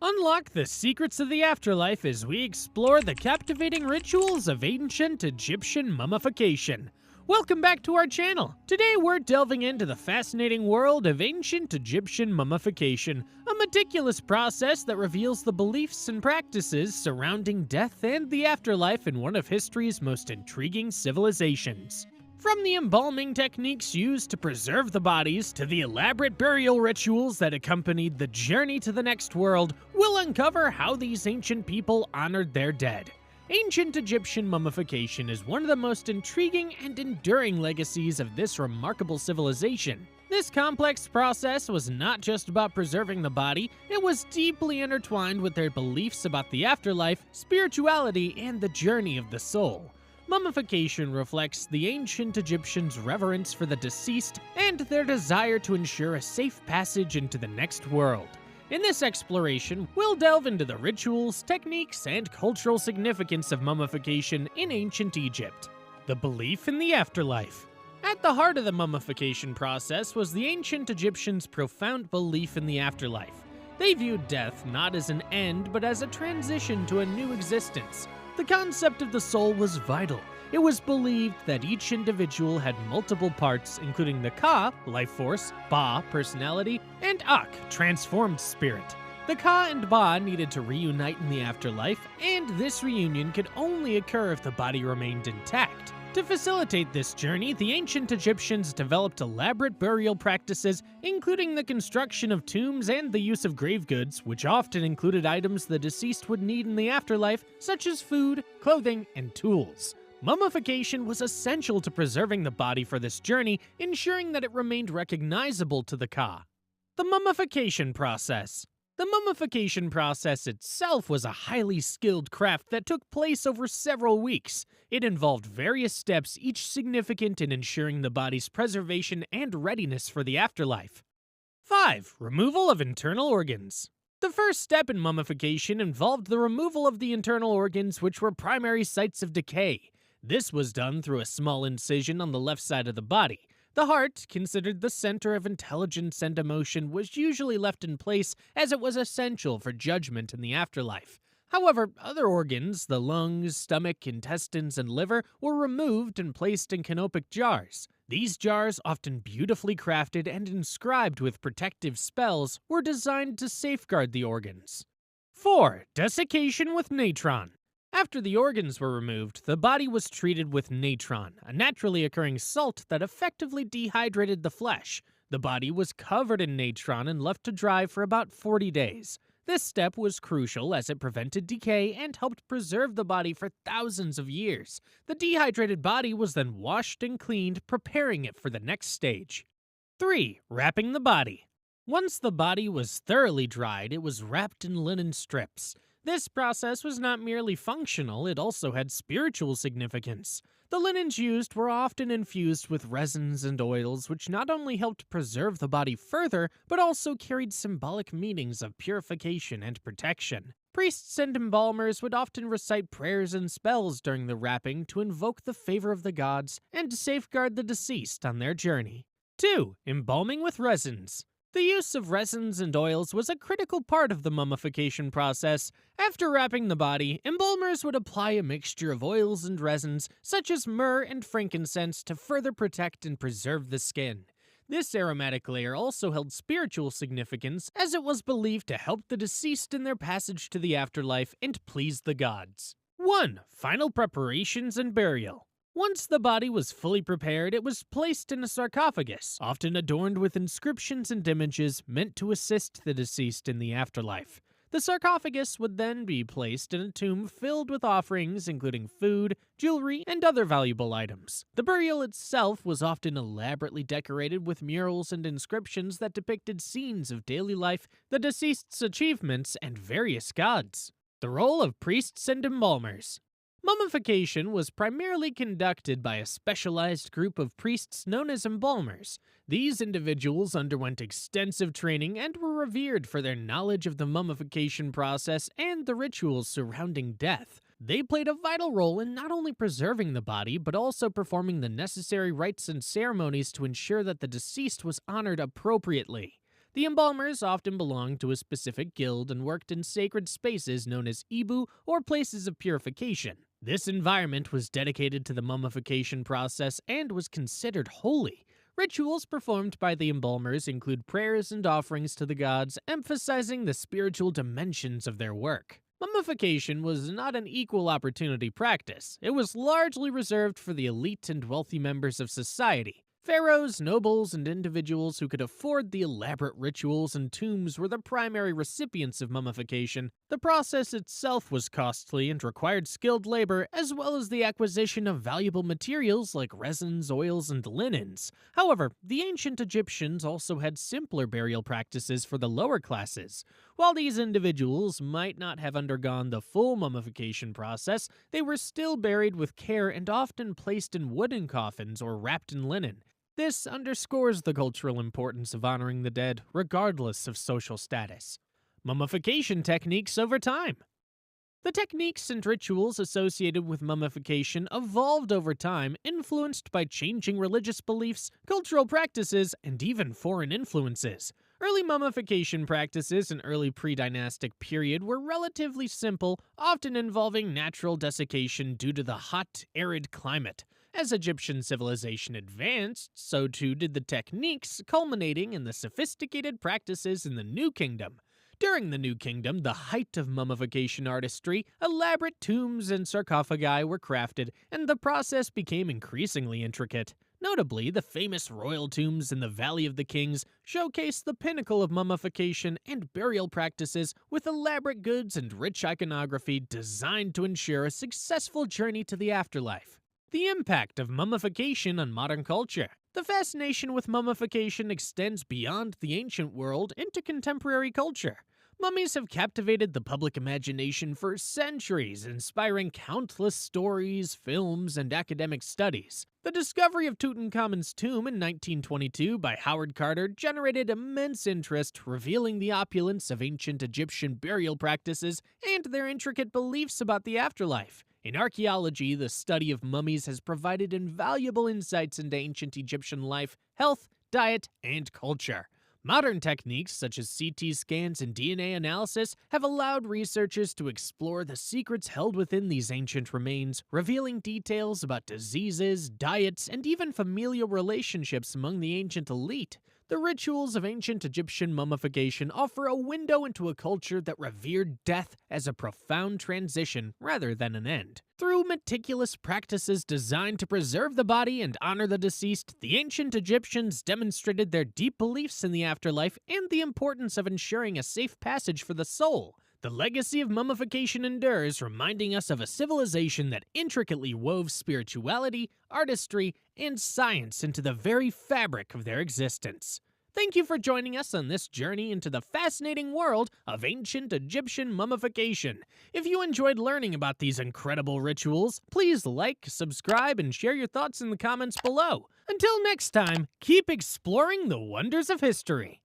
Unlock the secrets of the afterlife as we explore the captivating rituals of ancient Egyptian mummification. Welcome back to our channel. Today we're delving into the fascinating world of ancient Egyptian mummification, a meticulous process that reveals the beliefs and practices surrounding death and the afterlife in one of history's most intriguing civilizations. From the embalming techniques used to preserve the bodies to the elaborate burial rituals that accompanied the journey to the next world, we'll uncover how these ancient people honored their dead. Ancient Egyptian mummification is one of the most intriguing and enduring legacies of this remarkable civilization. This complex process was not just about preserving the body, it was deeply intertwined with their beliefs about the afterlife, spirituality, and the journey of the soul. Mummification reflects the ancient Egyptians' reverence for the deceased and their desire to ensure a safe passage into the next world. In this exploration, we'll delve into the rituals, techniques, and cultural significance of mummification in ancient Egypt. The belief in the afterlife. At the heart of the mummification process was the ancient Egyptians' profound belief in the afterlife. They viewed death not as an end, but as a transition to a new existence. The concept of the soul was vital. It was believed that each individual had multiple parts, including the Ka, life force, Ba, personality, and Ak, transformed spirit. The Ka and Ba needed to reunite in the afterlife, and this reunion could only occur if the body remained intact. To facilitate this journey, the ancient Egyptians developed elaborate burial practices, including the construction of tombs and the use of grave goods, which often included items the deceased would need in the afterlife, such as food, clothing, and tools. Mummification was essential to preserving the body for this journey, ensuring that it remained recognizable to the Ka. The mummification process. The mummification process itself was a highly skilled craft that took place over several weeks. It involved various steps, each significant in ensuring the body's preservation and readiness for the afterlife. 5. Removal of internal organs. The first step in mummification involved the removal of the internal organs, which were primary sites of decay. This was done through a small incision on the left side of the body. The heart, considered the center of intelligence and emotion, was usually left in place as it was essential for judgment in the afterlife. However, other organs, the lungs, stomach, intestines, and liver, were removed and placed in canopic jars. These jars, often beautifully crafted and inscribed with protective spells, were designed to safeguard the organs. 4. Desiccation with natron. After the organs were removed, the body was treated with natron, a naturally occurring salt that effectively dehydrated the flesh. The body was covered in natron and left to dry for about 40 days. This step was crucial as it prevented decay and helped preserve the body for thousands of years. The dehydrated body was then washed and cleaned, preparing it for the next stage. 3. Wrapping the body. Once the body was thoroughly dried, it was wrapped in linen strips. This process was not merely functional, it also had spiritual significance. The linens used were often infused with resins and oils, which not only helped preserve the body further, but also carried symbolic meanings of purification and protection. Priests and embalmers would often recite prayers and spells during the wrapping to invoke the favor of the gods and to safeguard the deceased on their journey. 2. Embalming with resins. The use of resins and oils was a critical part of the mummification process. After wrapping the body, embalmers would apply a mixture of oils and resins, such as myrrh and frankincense, to further protect and preserve the skin. This aromatic layer also held spiritual significance, as it was believed to help the deceased in their passage to the afterlife and please the gods. 1. Final preparations and burial. Once the body was fully prepared, it was placed in a sarcophagus, often adorned with inscriptions and images meant to assist the deceased in the afterlife. The sarcophagus would then be placed in a tomb filled with offerings, including food, jewelry, and other valuable items. The burial itself was often elaborately decorated with murals and inscriptions that depicted scenes of daily life, the deceased's achievements, and various gods. The role of priests and embalmers. Mummification was primarily conducted by a specialized group of priests known as embalmers. These individuals underwent extensive training and were revered for their knowledge of the mummification process and the rituals surrounding death. They played a vital role in not only preserving the body, but also performing the necessary rites and ceremonies to ensure that the deceased was honored appropriately. The embalmers often belonged to a specific guild and worked in sacred spaces known as Ibu, or places of purification. This environment was dedicated to the mummification process and was considered holy. Rituals performed by the embalmers include prayers and offerings to the gods, emphasizing the spiritual dimensions of their work. Mummification was not an equal opportunity practice. It was largely reserved for the elite and wealthy members of society. Pharaohs, nobles, and individuals who could afford the elaborate rituals and tombs were the primary recipients of mummification. The process itself was costly and required skilled labor, as well as the acquisition of valuable materials like resins, oils, and linens. However, the ancient Egyptians also had simpler burial practices for the lower classes. While these individuals might not have undergone the full mummification process, they were still buried with care and often placed in wooden coffins or wrapped in linen. This underscores the cultural importance of honoring the dead, regardless of social status. Mummification techniques over time. The techniques and rituals associated with mummification evolved over time, influenced by changing religious beliefs, cultural practices, and even foreign influences. Early mummification practices in early pre-dynastic period were relatively simple, often involving natural desiccation due to the hot, arid climate. As Egyptian civilization advanced, so too did the techniques, culminating in the sophisticated practices in the New Kingdom. During the New Kingdom, the height of mummification artistry, elaborate tombs and sarcophagi were crafted, and the process became increasingly intricate. Notably, the famous royal tombs in the Valley of the Kings showcase the pinnacle of mummification and burial practices, with elaborate goods and rich iconography designed to ensure a successful journey to the afterlife. The impact of mummification on modern culture. The fascination with mummification extends beyond the ancient world into contemporary culture. Mummies have captivated the public imagination for centuries, inspiring countless stories, films, and academic studies. The discovery of Tutankhamun's tomb in 1922 by Howard Carter generated immense interest, revealing the opulence of ancient Egyptian burial practices and their intricate beliefs about the afterlife. In archaeology, the study of mummies has provided invaluable insights into ancient Egyptian life, health, diet, and culture. Modern techniques such as CT scans and DNA analysis have allowed researchers to explore the secrets held within these ancient remains, revealing details about diseases, diets, and even familial relationships among the ancient elite. The rituals of ancient Egyptian mummification offer a window into a culture that revered death as a profound transition rather than an end. Through meticulous practices designed to preserve the body and honor the deceased, the ancient Egyptians demonstrated their deep beliefs in the afterlife and the importance of ensuring a safe passage for the soul. The legacy of mummification endures, reminding us of a civilization that intricately wove spirituality, artistry, and science into the very fabric of their existence. Thank you for joining us on this journey into the fascinating world of ancient Egyptian mummification. If you enjoyed learning about these incredible rituals, please like, subscribe, and share your thoughts in the comments below. Until next time, keep exploring the wonders of history.